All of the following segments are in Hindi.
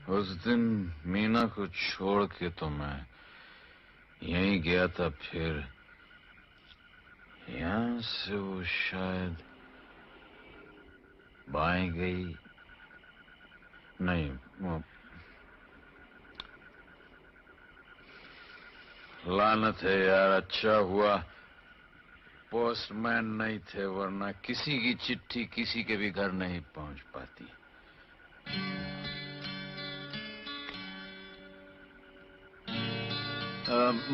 उस दिन मीना को छोड़ के तो मैं यहीं गया था, फिर यहां से वो शायद बाएं गई। नहीं, वो लानत है यार, अच्छा हुआ पोस्टमैन नहीं थे, वरना किसी की चिट्ठी किसी के भी घर नहीं पहुंच पाती।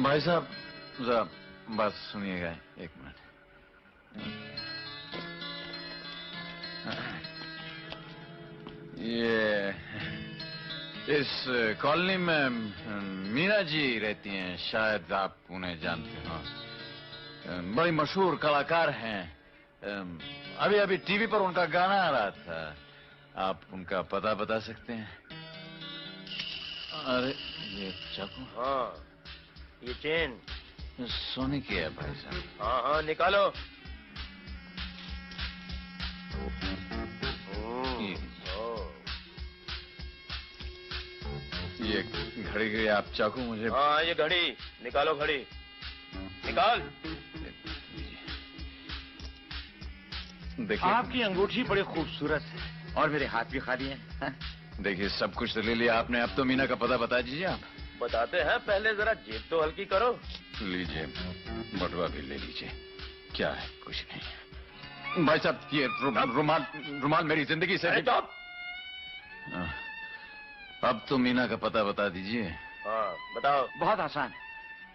भाई साहब जरा बात सुनिएगा, एक मिनट। ये इस कॉलोनी में मीना जी रहती हैं, शायद आप उन्हें जानते हो। बड़ी मशहूर कलाकार हैं। अभी अभी टीवी पर उनका गाना आ रहा था, आप उनका पता बता सकते हैं? अरे ये चाकू। हाँ, ये चेन सोने की है भाई साहब। हाँ हाँ निकालो। ये घड़ी गई, आप चाकू मुझे। हाँ ये घड़ी निकालो, घड़ी निकाल। देखिए, आपकी अंगूठी बड़ी खूबसूरत है और मेरे हाथ भी खाली हैं। देखिए सब कुछ तो ले लिया आपने, अब तो मीना का पता बता दीजिए आप। बताते हैं, पहले जरा जेब तो हल्की करो। लीजिए, बटुआ भी ले लीजिए। क्या है, कुछ नहीं। भाई साहब ये रुमाल मेरी जिंदगी से। अब तो मीना का पता बता दीजिए। हाँ बताओ। बहुत आसान है,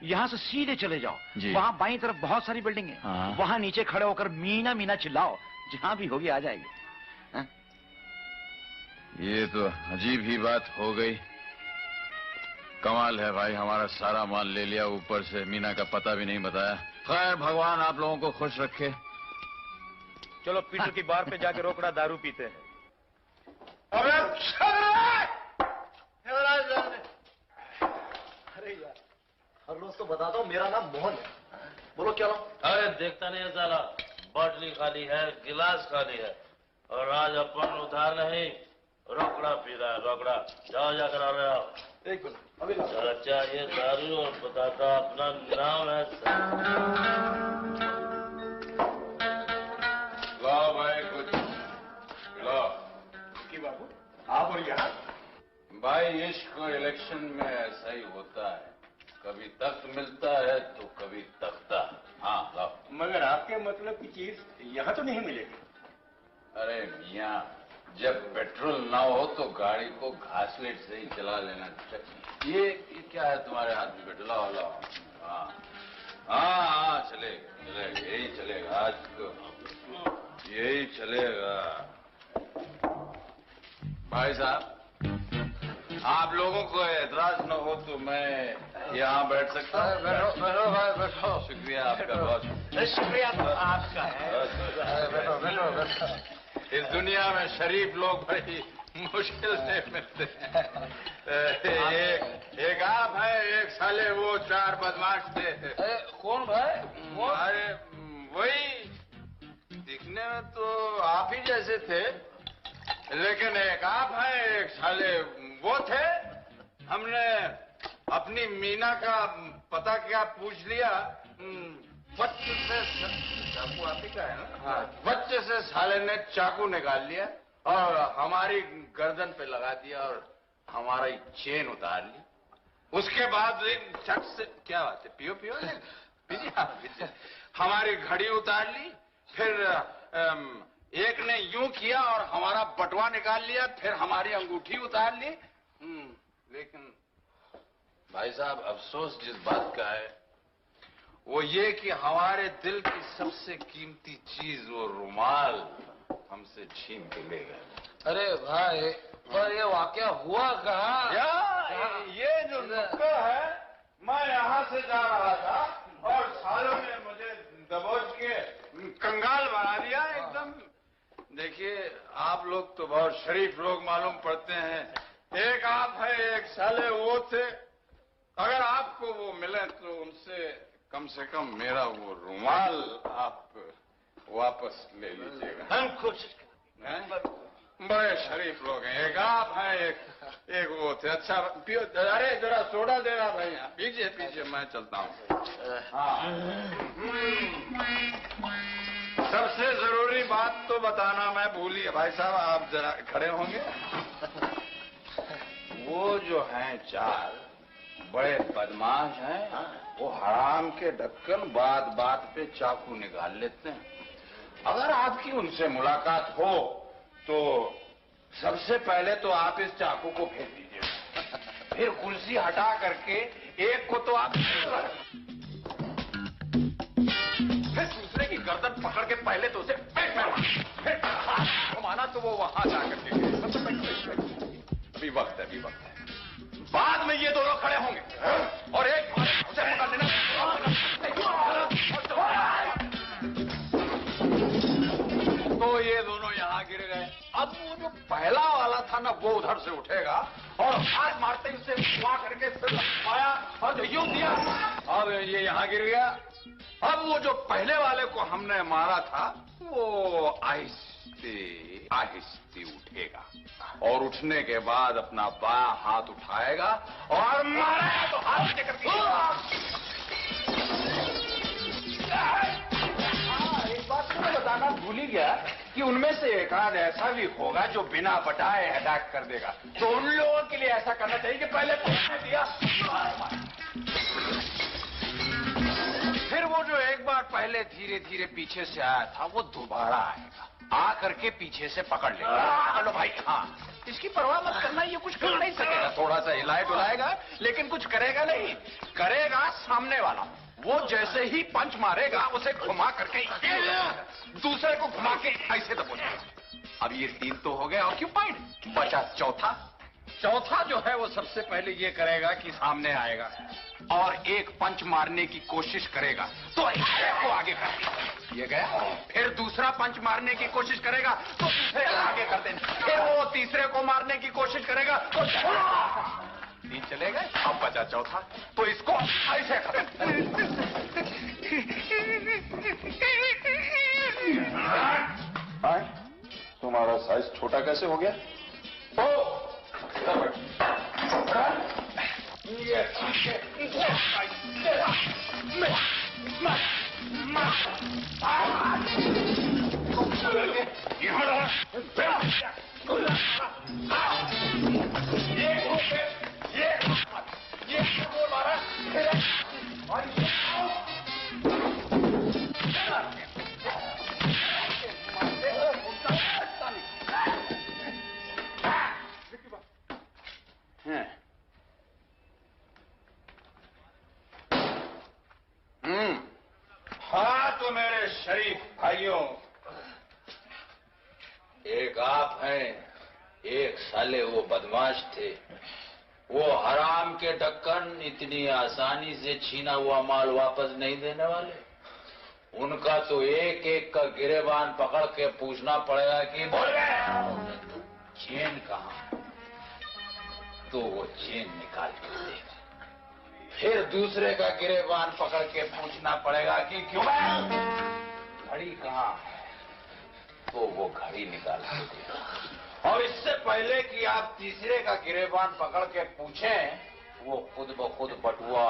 यहाँ से सीधे चले जाओ, वहाँ बाईं तरफ बहुत सारी बिल्डिंग है। हाँ। वहाँ नीचे खड़े होकर मीना मीना चिल्लाओ, जहाँ भी होगी आ जाएगी। हाँ? ये तो अजीब ही बात हो गई। कमाल है भाई, हमारा सारा माल ले लिया, ऊपर से मीना का पता भी नहीं बताया। खैर भगवान आप लोगों को खुश रखे। चलो पीटर की बार पे जाके रोकड़ा दारू पीते हैं। अरे यार, हर रोज तो बताता हूँ मेरा नाम मोहन है। बोलो क्या नाम? अरे देखता नहीं है साला, बॉटली खाली है, गिलास खाली है, और आज अपन उधार नहीं, रोकड़ा पी रहा है, रोकड़ा। जाओ जाकर आ रहे हो। एक मिनट अभी चाचा ये दारू और बताता अपना नाम है। लाओ भाई कुछ लाओ। की बाबू आप और यहाँ? भाई इश्क और इलेक्शन में ऐसा ही होता है, कभी तख्त मिलता है तो कभी तख्ता। हाँ लाओ। मगर आपके मतलब की चीज यहाँ तो नहीं मिलेगी। अरे मियाँ, जब पेट्रोल ना हो तो गाड़ी को घासलेट से ही चला लेना चाहिए। ये क्या है तुम्हारे हाथ में? पेट्रोल लाओ लाओ। हाँ हाँ हाँ चलेगा, यही चलेगा आज तो, यही चलेगा। भाई साहब आप लोगों को एतराज न हो तो मैं यहाँ बैठ सकता हूँ? बैठो बैठो भाई बैठो। शुक्रिया आपका बहुत। शुक्रिया तो आपका है। बैठो बैठो बैठो। इस दुनिया में शरीफ लोग बड़ी मुश्किल से मिलते हैं। एक आप है, एक साले वो चार बदमाश थे। कौन भाई? अरे वही, दिखने में तो आप ही जैसे थे, लेकिन एक आप है, एक साले वो थे। हमने अपनी मीना का पता क्या पूछ लिया, बच्चे से चाकू आप ही का है ना? हाँ। बच्चे से साले ने चाकू निकाल लिया और हमारी गर्दन पे लगा दिया और हमारी चेन उतार ली। उसके बाद चट से, क्या बात है, पियो पियो पीजिए। हमारी घड़ी उतार ली, फिर एक ने यूं किया और हमारा बटुआ निकाल लिया, फिर हमारी अंगूठी उतार ली। लेकिन भाई साहब अफसोस जिस बात का है वो ये कि हमारे दिल की सबसे कीमती चीज वो रुमाल हमसे छीन के ले गए। अरे भाई पर ये वाकया हुआ कहाँ? ये जो नुक्कड़ है, मैं यहाँ से जा रहा था और सालों ने मुझे दबोच के कंगाल बना दिया एकदम। देखिए आप लोग तो बहुत शरीफ लोग मालूम पड़ते हैं। एक आप है, एक साले वो थे। अगर आपको वो मिले तो उनसे कम से कम मेरा वो रुमाल आप वापस ले लीजिएगा। हम कोशिश करेंगे। बड़े शरीफ लोग हैं। एक आप हैं, एक वो थे। अच्छा पियो। अरे जरा सोडा देना भाई। यहाँ पीछे पीछे मैं चलता हूँ। हाँ। सबसे जरूरी बात तो बताना मैं भूल ही। भाई साहब आप जरा खड़े होंगे। वो जो हैं चार बड़े बदमाश हैं। वो हराम के ढक्कन बात बात पे चाकू निकाल लेते हैं। अगर आपकी उनसे मुलाकात हो तो सबसे पहले तो आप इस चाकू को फेंक दीजिए। फिर कुर्सी हटा करके एक को तो आप फिर दूसरे की गर्दन पकड़ के पहले तो उसे पेट में फिर घुमाना तो वो वहां जाकर के अभी वक्त है, अभी वक्त है। बाद में ये दोनों खड़े होंगे और एक उसे पकड़ लेना। तो ये दोनों यहाँ गिर गए। अब वो जो पहला वाला था ना वो उधर से उठेगा और हाथ मारते ही उसे घुमा करके फिर आया और जो यूं दिया। अब ये यहाँ गिर गया। अब वो जो पहले वाले को हमने मारा था वो आहिस्ते आहिस्ते उठेगा और उठने के बाद अपना बायां हाथ उठाएगा और मारेगा तो हाथ लेकर एक बात तो बताना भूल ही गया कि उनमें से एक आध ऐसा भी होगा जो बिना बटाए अटैक कर देगा। तो उन लोगों के लिए ऐसा करना चाहिए कि पहले पूछने दिया फिर वो जो एक बार पहले धीरे धीरे पीछे से आया था वो दोबारा आएगा। आ करके पीछे से पकड़ लेगा। चलो भाई। हाँ इसकी परवाह मत करना। ये कुछ कर नहीं सकेगा। थोड़ा सा हिलाए डुलाएगा लेकिन कुछ करेगा नहीं। करेगा सामने वाला। वो जैसे ही पंच मारेगा उसे घुमा करके दूसरे को घुमा के ऐसे दबोचेगा। अब ये 3 तो हो गए। ऑक्यूपाइड। बचा चौथा। चौथा जो है वो सबसे पहले ये करेगा कि सामने आएगा और एक पंच मारने की कोशिश करेगा तो एक को आगे कर देगा। ये गया। फिर दूसरा पंच मारने की कोशिश करेगा तो दूसरे को आगे कर देना। फिर वो तीसरे को मारने की कोशिश करेगा तो 3 चले गए। अब बचा चौथा। तो इसको ऐसे तुम्हारा साइज छोटा कैसे हो गया? हाँ तो मेरे शरीफ भाइयों, एक आप हैं, एक साले वो बदमाश थे। वो हराम के ढक्कन इतनी आसानी से छीना हुआ माल वापस नहीं देने वाले। उनका तो एक एक का गिरेबान पकड़ के पूछना पड़ेगा कि बोल गए चेन कहाँ, तो वो चेन निकाल के देगा। फिर दूसरे का गिरेबान पकड़ के पूछना पड़ेगा कि क्यों घड़ी कहाँ है, तो वो घड़ी निकाल के देगा। और इससे पहले कि आप तीसरे का गिरेबान पकड़ के पूछें, वो खुद ब खुद बटुआ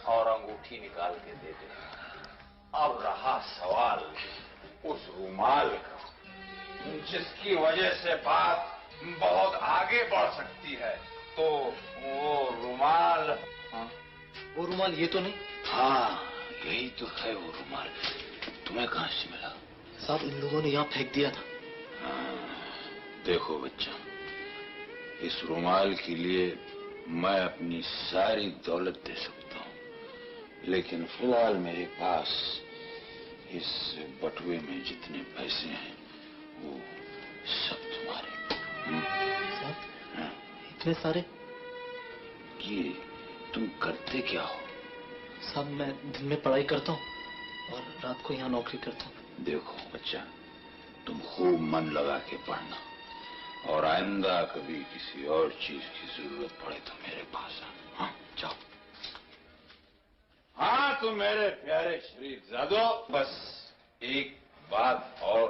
और अंगूठी निकाल के दे देगा। अब रहा सवाल उस रुमाल का, जिसकी वजह से बात बहुत आगे बढ़ सकती है। तो वो रुमाल, वो रुमाल ये तो नहीं? हाँ यही तो है वो रुमाल। तुम्हें कहाँ से मिला? साहब इन लोगों ने यहाँ फेंक दिया था। देखो बच्चा, इस रुमाल के लिए मैं अपनी सारी दौलत दे सकता हूँ, लेकिन फिलहाल मेरे पास इस बटुए में जितने पैसे हैं वो सब तुम्हारे। साहब इतने सारे? ये तुम करते क्या हो? साहब मैं दिन में पढ़ाई करता हूँ और रात को यहाँ नौकरी करता हूँ। देखो बच्चा, तुम खूब मन लगा के पढ़ना और आइंदा कभी किसी और चीज की जरूरत पड़े तो मेरे पास आ। हाँ जाओ। हाँ तो मेरे प्यारे शरीफजादो, बस एक बात और,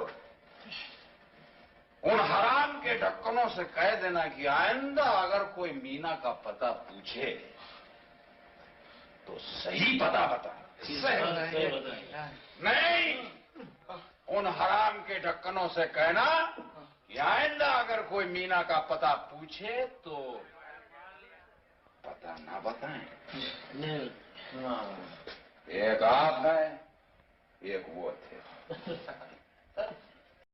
उन हराम के के ढक्कनों से कह देना कि आइंदा अगर कोई मीना का पता पूछे तो सही पता बता। सही बताइए। नहीं, उन हराम के ढक्कनों से कहना कि आइंदा अगर कोई मीना का पता पूछे तो पता ना बताएं। नहीं। एक आप है,